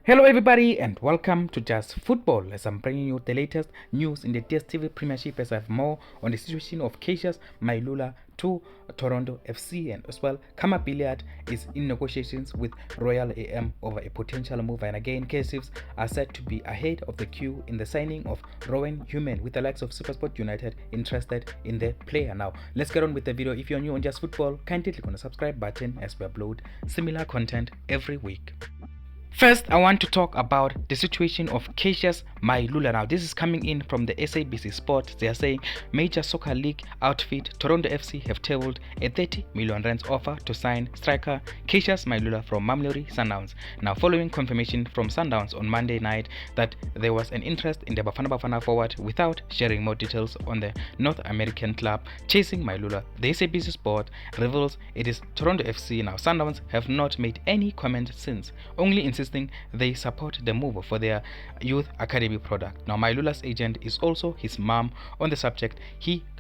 Hello everybody and welcome to Just Football as I'm bringing you the latest news in the Dstv Premiership as I have more on the situation of Caissus Mailula to Toronto FC, and as well Khama Billiat is in negotiations with Royal AM over a potential move, and again Caissus are said to be ahead of the queue in the signing of Rowen Human, with the likes of Supersport United interested in the player. Now let's get on with the video. If you're new on Just Football, kindly click on the subscribe button as we upload similar content every week. First, I want to talk about the situation of Caissus Mailula. Now, this is coming in from the SABC Sport. They are saying Major Soccer League outfit Toronto FC have tabled a 30 million rand offer to sign striker Caissus Mailula from Mamelodi Sundowns. Now, following confirmation from Sundowns on Monday night that there was an interest in the Bafana forward without sharing more details on the North American club chasing Mailula, the SABC Sport reveals it is Toronto FC. Now, Sundowns have not made any comment since, only insisting they support the move for their youth academy product. Now, Mailula's agent is also his mom on the subject.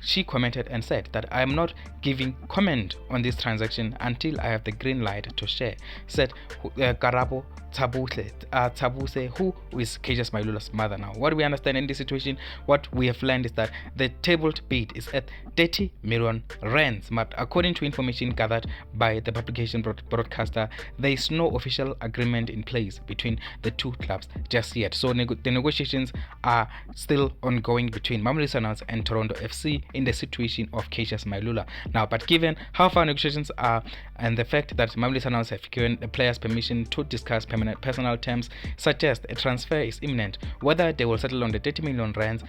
She commented and said that I am not giving comment on this transaction until I have the green light to share, said Karabo Tabuse, who is Caissus Mailula's mother. Now, what we understand in this situation, what we have learned is that the tabled bid is at 30 million rands, but according to information gathered by the publication broadcaster, there is no official agreement in place between the two clubs just yet. So the negotiations are still ongoing between Mamelodi Sundowns and Toronto FC in the situation of Caissus Mailula. Now, but given how far negotiations are and the fact that Mamelodi Sundowns have given the players permission to discuss permanent personal terms, suggest a transfer is imminent. Whether they will settle on the 30 million rands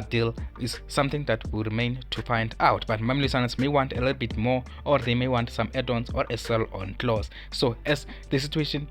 deal is something that will remain to find out. But Mamelodi Sundowns may want a little bit more, or they may want some add-ons or a sell-on clause. So as the situation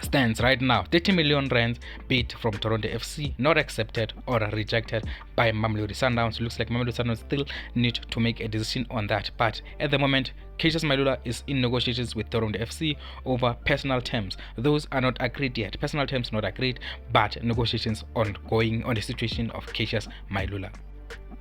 stands right now, 30 million rands bid from Toronto FC not accepted or rejected by Mamelodi Sundowns. Looks like Mamelodi Sundowns still need to make a decision on that, but at the moment Caissus Mailula is in negotiations with Toronto FC over personal terms. Those are not agreed yet. Personal terms not agreed, but negotiations ongoing on the situation of Caissus Mailula.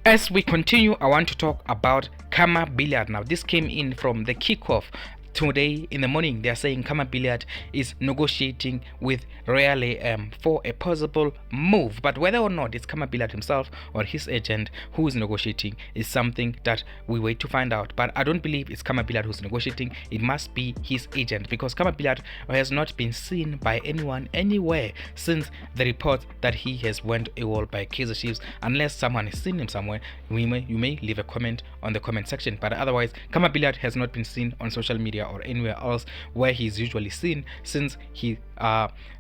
As we continue, I want to talk about Khama Billiat. Now, this came in from the kickoff today in the morning. They are saying Khama Billiat is negotiating with Royal AM for a possible move, but whether or not it's Khama Billiat himself or his agent who is negotiating is something that we wait to find out. But I don't believe it's Khama Billiat who's negotiating. It must be his agent, because Khama Billiat has not been seen by anyone anywhere since the report that he has went AWOL by KaizerChiefs. Unless someone has seen him somewhere, you may leave a comment on the comment section, but otherwise Khama Billiat has not been seen on social media or anywhere else where he's usually seen since he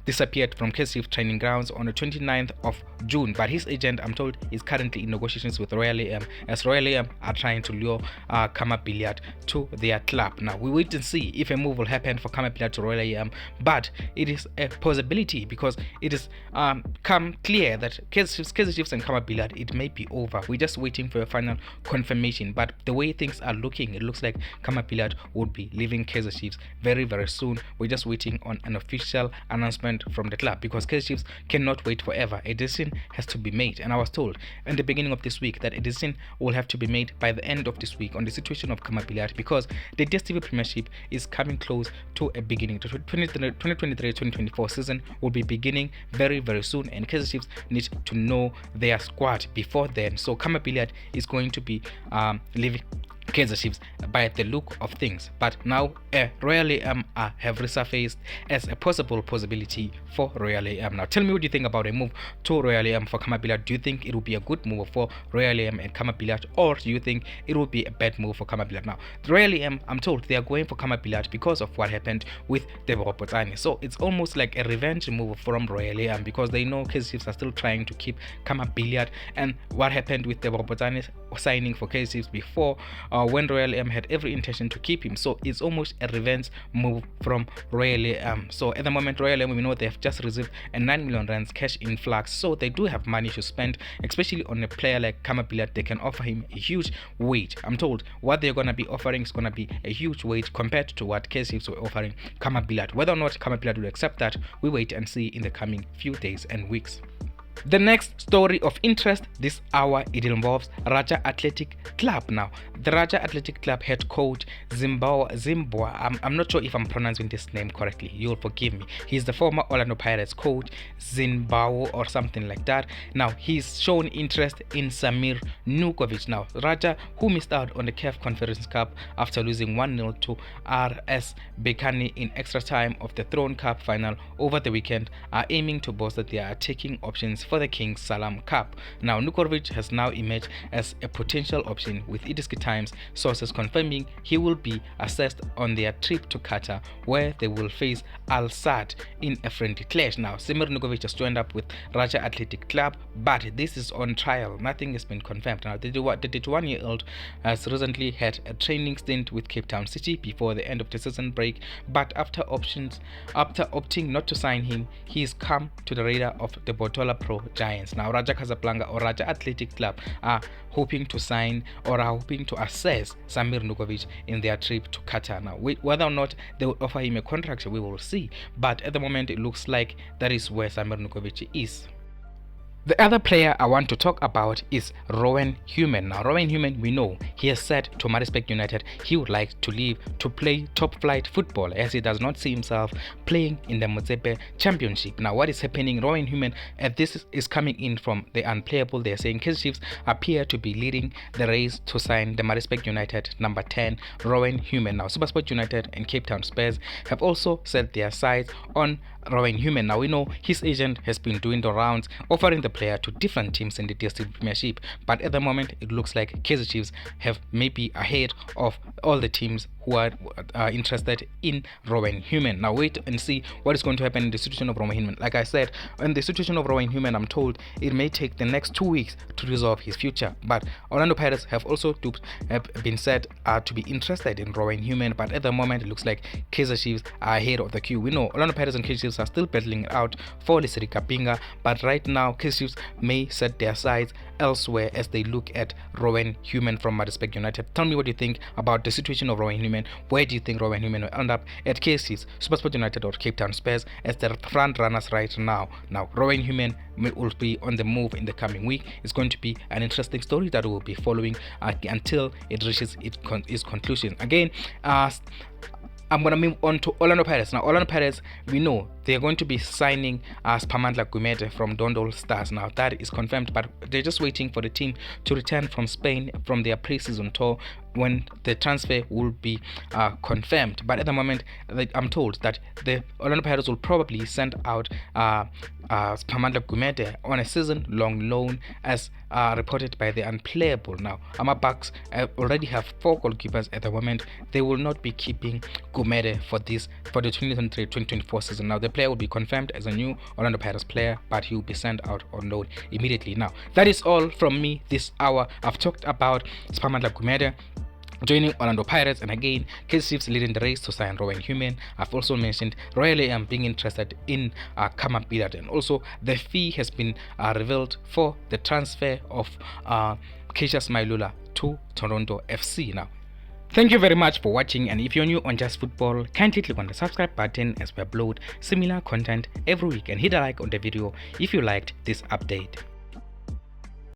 disappeared from KaizerChiefs training grounds on the 29th of June. But his agent, I'm told, is currently in negotiations with Royal AM, as Royal AM are trying to lure Khama Billiat to their club. Now, we wait and see if a move will happen for Khama Billiat to Royal AM, but it is a possibility because it is come clear that KaizerChiefs and Khama Billiat, it may be over. We're just waiting for a final confirmation, but the way things are looking, it looks like Khama Billiat would be leaving KaizerChiefs very soon. We're just waiting on an official announcement from the club, because KaizerChiefs cannot wait forever. A decision has to be made, and I was told in the beginning of this week that a decision will have to be made by the end of this week on the situation of Khama Billiat, because the Dstv Premiership is coming close to a beginning. The 2023-2024 season will be beginning very soon, and KaizerChiefs need to know their squad before then. So Khama Billiat is going to be leaving KaizerChiefs by the look of things, but now Royal AM have resurfaced as a possibility for Royal AM. Now, tell me what you think about a move to Royal AM for Khama Billiat. Do you think it will be a good move for Royal AM and Khama Billiat, or do you think it will be a bad move for Khama Billiat? Now, Royal AM, I'm told they are going for Khama Billiat because of what happened with the Bopotani. So it's almost like a revenge move from Royal AM, because they know KaizerChiefs are still trying to keep Khama Billiat, and what happened with the Bopotani signing for KaizerChiefs before when Royal AM had every intention to keep him. So it's almost a revenge move from Royal AM. So at the moment, Royal AM, we know they have just received a 9 million rands cash influx, so they do have money to spend, especially on a player like Khama Billiat. They can offer him a huge wage. I'm told what they're going to be offering is going to be a huge wage compared to what KaizerChiefs were offering Khama Billiat. Whether or not Khama Billiat will accept that, we wait and see in the coming few days and weeks. The next story of interest this hour, it involves Raja Athletic Club. Now, the Raja Athletic Club head coach Zimbwa, I'm not sure if I'm pronouncing this name correctly. You'll forgive me. He's the former Orlandopirates coach, Zimbabwe or something like that. Now, he's shown interest in Samir Nurkovic. Now, Raja, who missed out on the CAF Conference Cup after losing 1-0 to RS Berkane in extra time of the Throne Cup final over the weekend, are aiming to bolster their attacking options for the King Salam Cup. Now, Nurkovic has now emerged as a potential option, with Dstv Times sources confirming he will be assessed on their trip to Qatar, where they will face Al Sadd in a friendly clash. Now, Samir Nurkovic has joined up with Raja Athletic Club, but this is on trial. Nothing has been confirmed. Now, the 21-year-old has recently had a training stint with Cape Town City before the end of the season break, but after opting not to sign him, he's come to the radar of the Botola Pro Giants. Now, Raja Casablanca or Raja Athletic Club are hoping to sign or are hoping to assess Samir Nurkovic in their trip to Qatar. Now, whether or not they will offer him a contract, we will see, but at the moment it looks like that is where Samir Nurkovic is. The other player I want to talk about is Rowen Human. Now, Rowen Human, we know he has said to Maritzburg United he would like to leave to play top flight football, as he does not see himself playing in the Motsepe Championship. Now, what is happening? Rowen Human, this is coming in from the unplayable. They are saying KaizerChiefs appear to be leading the race to sign the Maritzburg United number 10, Rowen Human. Now, Supersport United and Cape Town Spurs have also set their sights on Rowen Human. Now, we know his agent has been doing the rounds, offering the player to different teams in the Dstv Premiership, but at the moment it looks like KaizerChiefs have maybe ahead of all the teams who are interested in Rowen Human. Now, wait and see what is going to happen in the situation of Rowen Human. Like I said, in the situation of Rowen Human, I'm told it may take the next 2 weeks to resolve his future, but Orlandopirates have also been said to be interested in Rowen Human, but at the moment it looks like KaizerChiefs are ahead of the queue. We know Orlandopirates and KaizerChiefs are still battling it out for Lesedi Kapinga, but right now KaizerChiefs may set their sights elsewhere as they look at Rowen Human from Maritzburg United. Tell me what you think about the situation of Rowen Human. Where do you think Rowen Human will end up, at KaizerChiefs, Supersport United or Cape Town Spurs, as the front runners right now? Now, Rowen Human will be on the move in the coming week. It's going to be an interesting story that we will be following until it reaches its conclusion. Again, I'm going to move on to Orlandopirates. Now, Orlandopirates, we know they're going to be signing Spamandla Gumede from Dondol Stars. Now, that is confirmed, but they're just waiting for the team to return from Spain from their pre-season tour when the transfer will be confirmed. But at the moment, I'm told that the Orlandopirates will probably send out Spamandla Gumede on a season-long loan, as reported by the Unplayable. Now, Bucks already have 4 goalkeepers at the moment. They will not be keeping Gumede for the 2023-2024 season. Now, the player will be confirmed as a new Orlando Pirates player, but he will be sent out on loan immediately. Now, that is all from me this hour. I've talked about Spamandla Gumede joining Orlando Pirates, and again, KaizerChiefs leading the race to sign Rowen Human. I've also mentioned Royal AM being interested in Khama Billiat, and also the fee has been revealed for the transfer of Caissus Mailula to Toronto FC. Now, thank you very much for watching, and if you're new on Just Football, kindly click on the subscribe button as we upload similar content every week, and hit a like on the video if you liked this update.